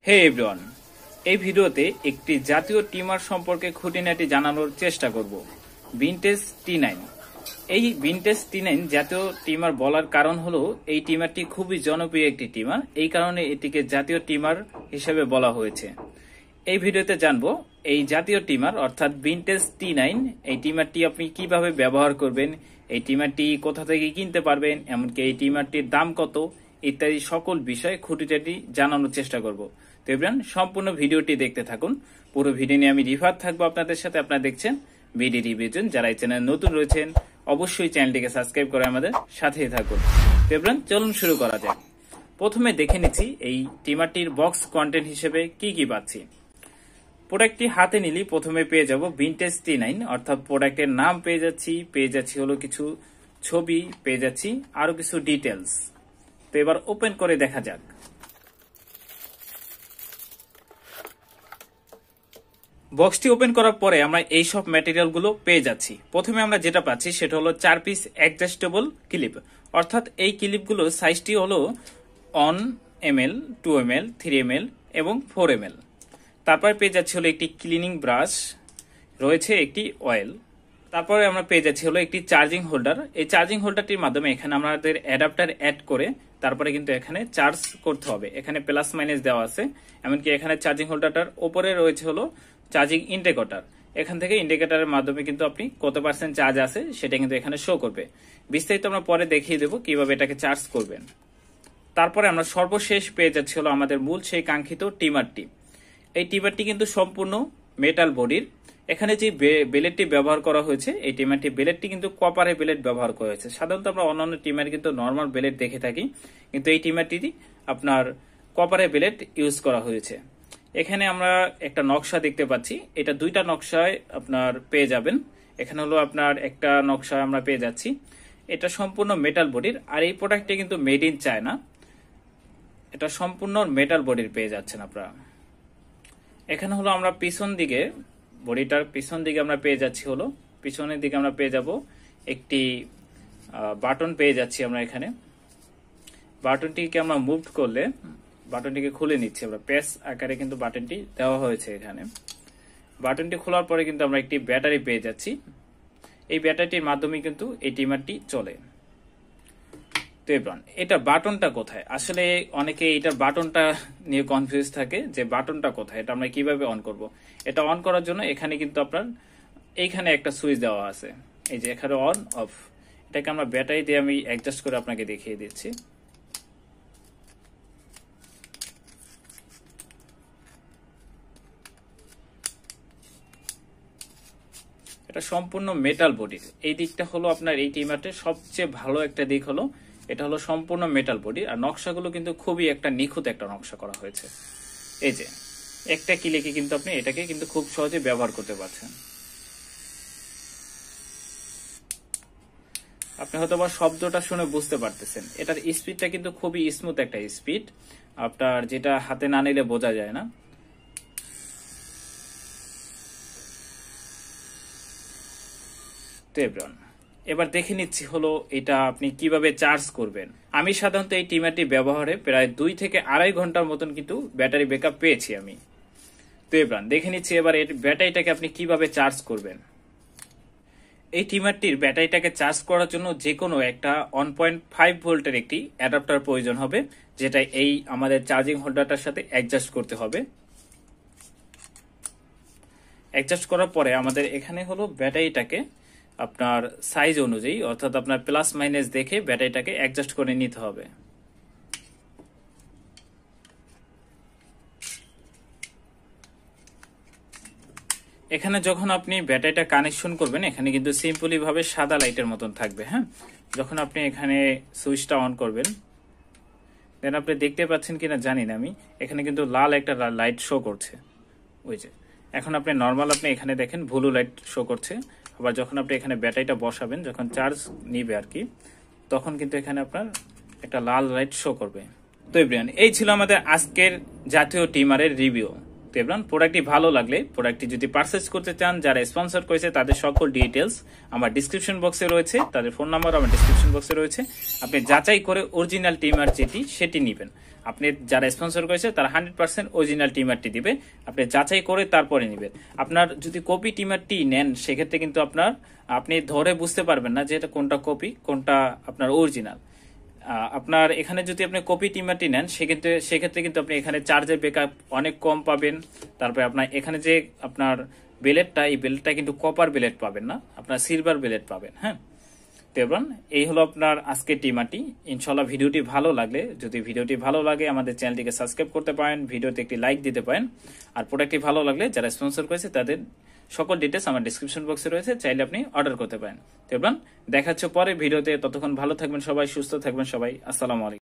হে everyone, এই ভিডিওতে একটি জাতীয় টিমার সম্পর্কে খুঁটিনাটি জানানোর চেষ্টা করব। Vintage T9। এই ভিনটেজ T9 জাতীয় টিমার বলার কারণ হলো এই টিমারটি খুবই জনপ্রিয় একটি টিমার, এই কারণে এটিকে জাতীয় টিমার হিসেবে বলা হয়েছে। এই ভিডিওতে জানবো এই জাতীয় টিমার অর্থাৎ ভিনটেজ T9 এই টিমারটি আপনি কিভাবে ব্যবহার করবেন, এই টিমারটি কোথা থেকে কিনতে পারবেন, এমনকি এই টিমারটির দাম কত ইত্যাদি সকল বিষয় খুঁটিনাটি জানানোর চেষ্টা করব। তো এবার সম্পূর্ণ ভিডিওটি দেখতে থাকুন। পুরো ভিডিও নিয়ে আমি রিভার থাকবো আপনাদের সাথে। আপনারা দেখছেন ভিডিও রিভিউ জোন। যারা এই চ্যানেল নতুন রয়েছেন অবশ্যই চ্যানেলটিকে সাবস্ক্রাইব করে আমাদের সাথেই থাকুন। তো এবার চলুন শুরু করা যাক। প্রথমে দেখে নিচ্ছি এই টিমারটির বক্স কন্টেন্ট হিসেবে কি কি পাচ্ছি। প্রোডাক্টটি হাতে নিলেই প্রথমে পেয়ে যাব ভিনটেজ T9 অর্থাৎ প্রোডাক্টের নাম পেয়ে যাচ্ছি হলো কিছু ছবি, পেয়ে যাচ্ছি আরো কিছু ডিটেলস। তো এবার ওপেন করে দেখা যাক। বক্সটি ওপেন করার পরে আমরা এই সব ম্যাটেরিয়াল গুলো পেয়ে যাচ্ছি। প্রথমে আমরা যেটা পাচ্ছি সেটা হলো 4 পিস অ্যাডজাস্টেবল ক্লিপ, অর্থাৎ এই ক্লিপগুলো সাইজটি হলো 1 ml, 2 ml, 3 ml এবং 4 ml। তারপরে পেয়ে যাচ্ছি হলো একটি ক্লিনিং ব্রাশ, রয়েছে একটি অয়েল। তারপরে আমরা পেয়ে যাচ্ছি হলো একটি চার্জিং হোল্ডার। এই চার্জিং হোল্ডারটির মাধ্যমে এখানে আমাদের অ্যাডাপ্টার অ্যাড করে তারপরে কিন্তু এখানে চার্জ করতে হবে। এখানে প্লাস মাইনাস দেওয়া আছে, এমনকি এখানে চার্জিং হোল্ডারটার উপরে রয়েছে হলো চার্জিং ইন্ডিকেটর। এখান থেকে ইন্ডিকেটরের মাধ্যমে কিন্তু আপনি কত পার্সেন্ট চার্জ আছে সেটা কিন্তু এখানে শো করবে। বিস্তারিত আমরা পরে দেখিয়ে দেবো কিভাবে এটাকে চার্জ করবেন। তারপরে আমরা সর্বশেষ পেয়ে যাচ্ছি হলো আমাদের মূল সেই কাঙ্ক্ষিত টিমারটি। এই টিমারটি কিন্তু সম্পূর্ণ মেটাল বডির। এখানে যে বেলেটটি ব্যবহার করা হয়েছে এই টিমারটি বেলেটটি কিন্তু কপারের বেলেট ব্যবহার করা হয়েছে। সাধারণত আমরা অন্যান্য টিমারে কিন্তু নর্মাল বেলেট দেখে থাকি, কিন্তু এই টিমারটি আপনার কপারের বেলেট ইউজ করা হয়েছে। এখানে আমরা একটা নকশা দেখতে পাচ্ছি, এটা দুইটা নকশায় আপনার পেয়ে যাবেন। এখানে হলো আপনার একটা নকশা আমরা পেয়ে যাচ্ছি, এটা সম্পূর্ণ মেটাল বডির। আর এই প্রোডাক্টটি কিন্তু মেড ইন চায়না, এটা সম্পূর্ণ মেটাল বডির পেয়ে যাচ্ছেন আপনারা। এখানে হলো আমরা পিছন দিকে, বডিটার পিছন দিকে আমরা পেয়ে যাচ্ছি হলো, পিছনের দিকে আমরা পেয়ে যাব একটি বাটন পেয়ে যাচ্ছি আমরা। এখানে বাটনটিকে আমরা মুভ করলে বাটনটিকে খুলে নিচ্ছি আমরা, প্রেস আকারে কিন্তু বাটনটি দেওয়া হয়েছে। এখানে বাটনটি খোলার পরে কিন্তু আমরা একটি ব্যাটারি পেয়ে যাচ্ছি। এই ব্যাটারিটির মাধ্যমে কিন্তু এই টিমারটি চলে। তো এবার এটা বাটনটা কোথায়, আসলে অনেকে এটার বাটনটা নিয়ে কনফিউজ থাকে যে বাটনটা কোথায়, এটা আমরা কিভাবে অন করব। এটা অন করার জন্য এখানে কিন্তু আপনার এইখানে একটা সুইচ দেওয়া আছে, এই যে এখানে অন অফ। এটাকে আমরা ব্যাটারি দিয়ে আমি অ্যাডজাস্ট করে আপনাকে দেখিয়ে দিচ্ছি। এটা সম্পূর্ণ মেটাল বডির। এই দিকটা হলো আপনার এই টিমারটির সবচেয়ে ভালো একটা দিক হলো এটা হলো সম্পূর্ণ মেটাল বডি। আর নকশাগুলো কিন্তু খুবই একটা নিখুঁত একটা নকশা করা হয়েছে। এই যে একটা ক্লিকে কিন্তু আপনি এটাকে কিন্তু খুব সহজে ব্যবহার করতে পারছেন। আপনি হয়তো বা শব্দটা শুনে বুঝতে পারতেছেন, এটার স্পিডটা কিন্তু খুবই স্মুথ একটা স্পিড, আপনার যেটা হাতে না নিলে বোঝা যায় না। এবার দেখে নিচ্ছি হলো এটা আপনি কিভাবে চার্জ করবেন। আমি সাধারণত এই টিমারটি ব্যবহারে প্রায় 2 থেকে 2.5 ঘন্টার মতন কিন্তু ব্যাটারি ব্যাকআপ পেয়েছি আমি। তো এবার দেখে নিচ্ছি এবার এর ব্যাটারিটাকে আপনি কিভাবে চার্জ করবেন। এই টিমারটির ব্যাটারিটাকে চার্জ করার জন্য যে কোনো একটা 1.5 ভোল্টের একটি অ্যাডাপ্টার প্রয়োজন হবে, যেটা এই আমাদের চার্জিং হোল্ডারটার সাথে অ্যাডজাস্ট করতে হবে। অ্যাডজাস্ট করার পরে আমাদের এখানে হলো ব্যাটারিটাকে আপনার সাইজ অনুযায়ী অর্থাৎ আপনার প্লাস মাইনাস দেখে ব্যাটারিটাকে অ্যাডজাস্ট করে নিতে হবে। এখানে যখন আপনি ব্যাটারিটা কানেকশন করবেন এখানে কিন্তু সিম্পলি ভাবে সাদা লাইটের মতন থাকবে। হ্যাঁ, যখন আপনি এখানে সুইচটা অন করবেন দেন আপনি দেখতে পাচ্ছেন কিনা জানি না আমি, এখানে কিন্তু লাল একটা লাইট শো করছে। ওই যে এখন আপনি নর্মাল আপনি এখানে দেখেন ব্লু লাইট শো করছে। আবার যখন আপনি এখানে ব্যাটারিটা বসাবেন, যখন চার্জ নিবে আর কি, তখন কিন্তু এখানে আপনার একটা লাল লাইট শো করবে। তো এভরিওয়ান, এই ছিল আমাদের আজকের জাতীয় টিমারের রিভিউ। তো এবার প্রোডাক্টটি ভালো লাগলে প্রোডাক্টটি যদি পারচেজ করতে চান, যারা স্পন্সর করেছে তাদের সকল ডিটেলস আমার ডিসক্রিপশন বক্সে রয়েছে, তাদের ফোন নাম্বার আমার ডিসক্রিপশন বক্সে রয়েছে। আপনি যাচাই করে অরিজিনাল ট্রিমার যেটি সেটি নেবেন। আপনি যারা স্পন্সর করেছে তারা 100% অরিজিনাল ট্রিমারটি দিবে, আপনি যাচাই করে তারপরে নেবেন। আপনার যদি কপি ট্রিমারটি নেন সেক্ষেত্রে কিন্তু আপনি ধরে বুঝতে পারবেন না যে এটা কোনটা কপি কোনটা আপনার অরিজিনাল। আপনার এখানে যদি আপনি কপি ট্রিমারটি নেন সেক্ষেত্রে কিন্তু আপনি এখানে চার্জের ব্যাকআপ অনেক কম পাবেন। তারপরে আপনার এখানে যে আপনার বেলেটটা, এই বেলেটটা কিন্তু কপার বেলেট পাবেন না, আপনার সিলভার বেলেট পাবেন। হ্যাঁ, তো এবার এই হলো আপনার আজকের ট্রিমারটি। ইনশাল্লাহ ভিডিওটি ভালো লাগলে, যদি ভিডিওটি ভালো লাগে আমাদের চ্যানেলটিকে সাবস্ক্রাইব করতে পারেন, ভিডিওতে একটি লাইক দিতে পারেন। আর প্রোডাক্টটি ভালো লাগলে যারা স্পন্সর করেছে তাদের সকল ডিটেলস আমার ডিসক্রিপশন বক্সে রয়েছে, চাইলে আপনি অর্ডার করতে পারেন। তো এবার দেখা হচ্ছে পরে ভিডিওতে, ততক্ষণ ভালো থাকবেন সবাই, সুস্থ থাকবেন সবাই। আসসালামু আলাইকুম।